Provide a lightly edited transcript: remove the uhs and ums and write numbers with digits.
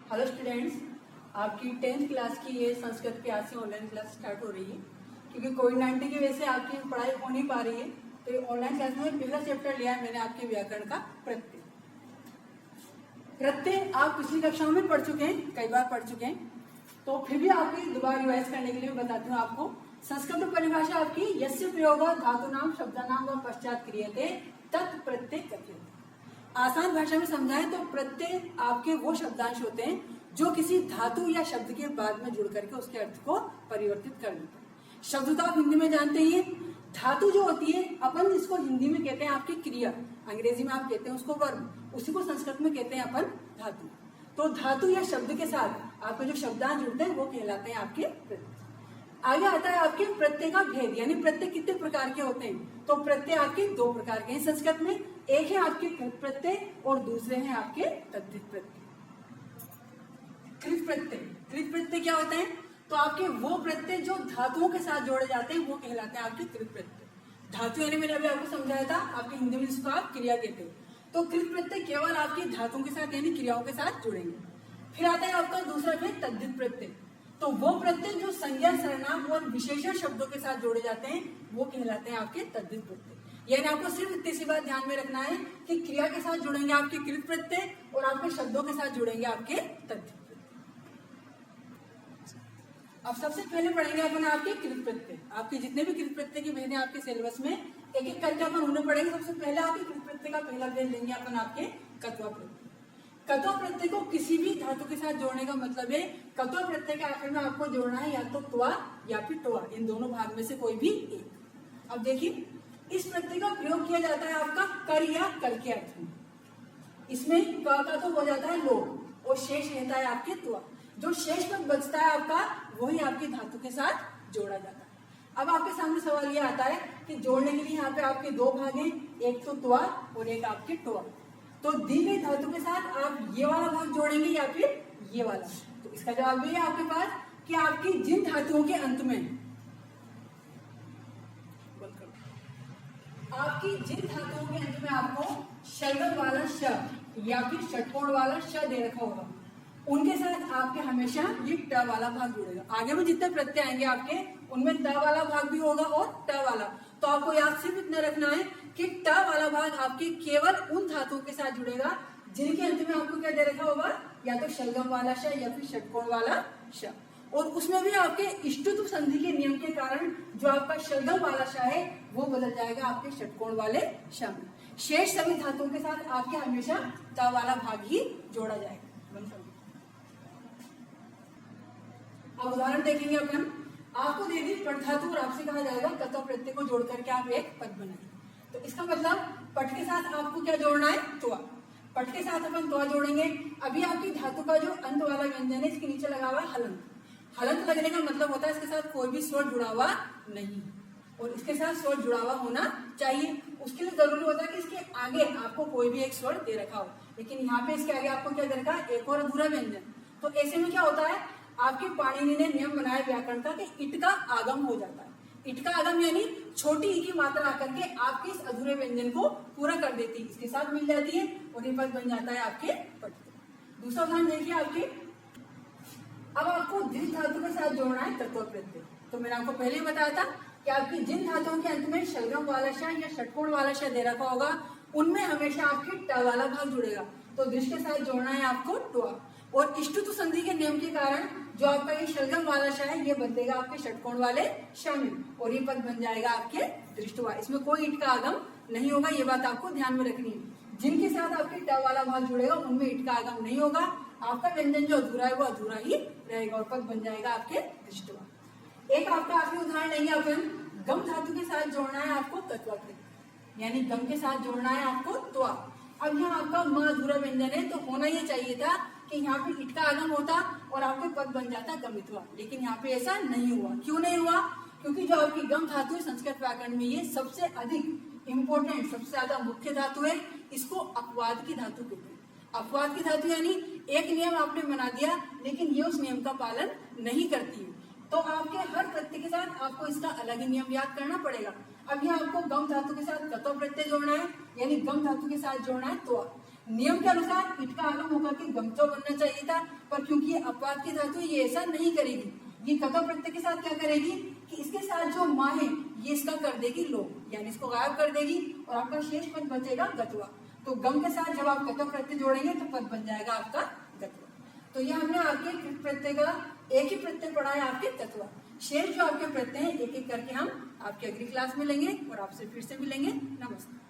Hello students, आपकी 10th class की ये संस्कृत की आज से ऑनलाइन क्लास स्टार्ट हो रही है। क्योंकि कोविड-19 की वजह से आपकी पढ़ाई हो नहीं पा रही है, तो ये ऑनलाइन क्लास में पहला चैप्टर लिया है मैंने आपके व्याकरण का प्रत्यय। प्रत्यय आप पिछली कक्षाओं में पढ़ चुके हैं, कई बार पढ़ चुके हैं, तो फिर भी आपकी दोबारा रिवाइज करने के लिए मैं बताती हूँ आपको। संस्कृत में परिभाषा आपकी यस्य प्रयोग धातुनाम शब्दानाम व पश्चात क्रियते तत् प्रत्यय कथ्यते। आसान भाषा में समझाएं तो प्रत्यय आपके वो शब्दांश होते हैं जो किसी धातु या शब्द के बाद में जुड़ करके उसके अर्थ को परिवर्तित कर देते हैं। शब्द तो आप हिंदी में जानते ही हैं। धातु जो होती है अपन इसको हिंदी में कहते हैं आपकी क्रिया, अंग्रेजी में आप कहते हैं उसको वर्ब, उसी को संस्कृत में कहते हैं अपन धातु। तो धातु या शब्द के साथ आपके जो शब्दांश जुड़ते हैं वो कहलाते हैं आपके प्रत्यय। आगे आता है आपके प्रत्यय का भेद, यानी प्रत्यय कितने प्रकार के होते हैं। तो प्रत्यय आपके दो प्रकार के हैं संस्कृत में, एक है आपके कृत प्रत्यय और दूसरे हैं आपके तद्धित प्रत्यय। कृत प्रत्यय, कृत प्रत्यय क्या होते हैं? तो आपके वो प्रत्यय जो धातुओं के साथ जोड़े जाते हैं वो कहलाते हैं आपके कृत प्रत्यय। धातु यानी मैंने अभी आपको समझाया था, आपके हिंदी में जिसको आप क्रिया कहते हैं। तो कृत प्रत्यय केवल आपकी धातुओं के साथ यानी क्रियाओं के साथ जुड़ेंगे। फिर आता है आपका दूसरा फिर तद्धित प्रत्यय। तो वो प्रत्यय जो संज्ञा, सर्वनाम और विशेषण शब्दों के साथ जोड़े जाते हैं वो कहलाते हैं आपके तद्धित प्रत्यय। यानी आपको सिर्फ इतनी सी बात ध्यान में रखना है कि क्रिया के साथ जुड़ेंगे आपके कृत प्रत्यय और आपके शब्दों के साथ जुड़ेंगे आपके तद्धित प्रत्यय। अब सबसे पहले पढ़ेंगे अपन आपके कृत प्रत्यय। आपके जितने भी कृत प्रत्यय के भेद हैं आपके सिलेबस में एक एक करके अपन उन्हें पढ़ेंगे। सबसे पहले आपके कृत प्रत्यय का पहला भेद लेंगे अपन आपके कत्वा प्रत्यय। कत्वा प्रत्यय को किसी भी धातु के साथ जोड़ने का मतलब है कत्वा प्रत्यय के आखिर में आपको जोड़ना है या तो त्वा या फिर टोआ, इन दोनों भाग में से कोई भी एक। अब देखिए, इस प्रत्यय का प्रयोग किया जाता है आपका कर या कल के अर्थ में। इसमें क का तो हो जाता है लोप और शेष रहता है आपके त्वा। जो शेष पद बचता है आपका वही आपकी धातु के साथ जोड़ा जाता है। अब आपके सामने सवाल ये आता है कि जोड़ने के लिए यहाँ पे आपके दो भाग हैं, एक तो त्वा और एक आपके टोआ। तो दी गई धातु के साथ आप ये वाला भाग जोड़ेंगे या फिर ये वाला। तो इसका जवाब भी है आपके पास कि आपकी जिन धातुओं के अंत में आपको शलगम वाला श या फिर षटकोण वाला श दे रखा होगा उनके साथ आपके हमेशा ये ट वाला भाग जुड़ेगा। आगे में जितने प्रत्यय आएंगे आपके उनमें ट वाला भाग भी होगा और ट वाला। तो आपको याद सिर्फ इतना रखना है कि ट वाला भाग आपके केवल उन धातुओं के साथ जुड़ेगा जिनके अंत में आपको क्या दे रखा होगा, या तो शलगम वाला श या फिर षटकोण वाला श। और उसमें भी आपके इष्टुत्व संधि के नियम के कारण जो आपका शलगम वाला श है वो बदल जाएगा आपके षटकोण वाले श में। शेष सभी धातुओं के साथ आपके हमेशा ट वाला भाग ही जोड़ा जाएगा। अब उदाहरण देखेंगे अपन। आपको दे दी पट धातु और आपसे कहा जाएगा कत्वा प्रत्यय को जोड़ करके आप एक पद बनाइए। तो इसका मतलब पट के साथ आपको क्या जोड़ना है, त्वा। पट के साथ अपन त्वा जोड़ेंगे। अभी आपकी धातु का जो अंत वाला व्यंजन है इसके नीचे लगा हुआ हलंत। हलंत लगने का मतलब होता है इसके साथ कोई भी स्वर जुड़ा हुआ नहीं और इसके साथ स्वर जुड़ा हुआ होना चाहिए। उसके लिए जरूरी होता है कि इसके आगे आपको कोई भी एक स्वर दे रखा हो, लेकिन यहाँ पे इसके आगे आपको क्या दे रखा है, एक और अधूरा व्यंजन। तो ऐसे में क्या होता है, आपके पाणिनि ने नियम बनाया व्याकरण का कि इट का आगम हो जाता है। इट का आगम यानी छोटी ई की मात्रा आकर के आपके इस अधूरे व्यंजन को पूरा कर देती है, इसके साथ मिल जाती है और ये पद बन जाता है आपके पट। दूसरा उदाहरण देखिए आपके। अब आपको जिन धातु के साथ जोड़ना है तत्व प्रत्यय। तो मैंने आपको पहले ही बताया था कि आपकी जिन धातुओं के अंत में शलगम वाला श या षटकोण वाला श दे रखा होगा उनमें हमेशा आपके ट वाला भाग जुड़ेगा। तो दृष्ट के साथ जोड़ना है आपको टोआ। और इष्टुत्व संधि के नियम के कारण जो आपका ये शलगम वाला श है ये बदलेगा आपके षटकोण वाले श में और ये पद बन जाएगा आपके दृष्टवा। इसमें कोई ईट का आगम नहीं होगा, ये बात आपको ध्यान में रखनी है। जिनके साथ आपके ट वाला भाग जुड़ेगा उनमें ईट का आगम नहीं होगा। आपका व्यंजन जो अधूरा है वो अधूरा ही रहेगा और पद बन जाएगा आपके दृष्टवा। एक आपका आखिरी उदाहरण लेंगे अपन। गम धातु के साथ जोड़ना है आपको कत्वा प्रत्यय, यानी गम के साथ जोड़ना है आपको त्वा। अब यहाँ आपका म अधूरा व्यंजन है तो होना ये चाहिए था कि यहाँ पे इट का आगम होता और आपके पद बन जाता गमित्वा, लेकिन यहाँ पे ऐसा नहीं हुआ। क्यों नहीं हुआ? क्योंकि जो आपकी गम धातु है संस्कृत व्याकरण में ये सबसे अधिक इंपॉर्टेंट, सबसे ज्यादा मुख्य धातु है। इसको अपवाद की धातु कहते हैं। अपवाद की धातु यानी एक नियम आपने बना दिया लेकिन ये उस नियम का पालन नहीं करती है, तो आपके हर प्रत्यय के साथ आपको इसका अलग ही नियम याद करना पड़ेगा। अब यहाँ आपको गम धातु के साथ कत्वा प्रत्यय जोड़ना है, यानी गम धातु के साथ जोड़ना है त्वा। नियम के अनुसार इट का आगम होकर के गमत्व बनना चाहिए था, पर क्योंकि ये अपवाद की धातु है ये ऐसा नहीं करेगी। ये कतव प्रत्यय के साथ क्या करेगी कि इसके साथ जो माँ है ये इसका कर देगी लोप, यानी इसको गायब कर देगी और आपका शेष पद बचेगा गत्वा। तो गम के साथ जब आप कतव प्रत्यय जोड़ेंगे तो पद बन जाएगा आपका गत्वा। तो ये हमने आपके प्रत्यय का एक ही प्रत्यय पढ़ा है आपके तत्वा। शेष जो आपके प्रत्यय हैं एक एक करके हम आपके अगली क्लास में लेंगे और आपसे फिर से मिलेंगे। नमस्कार।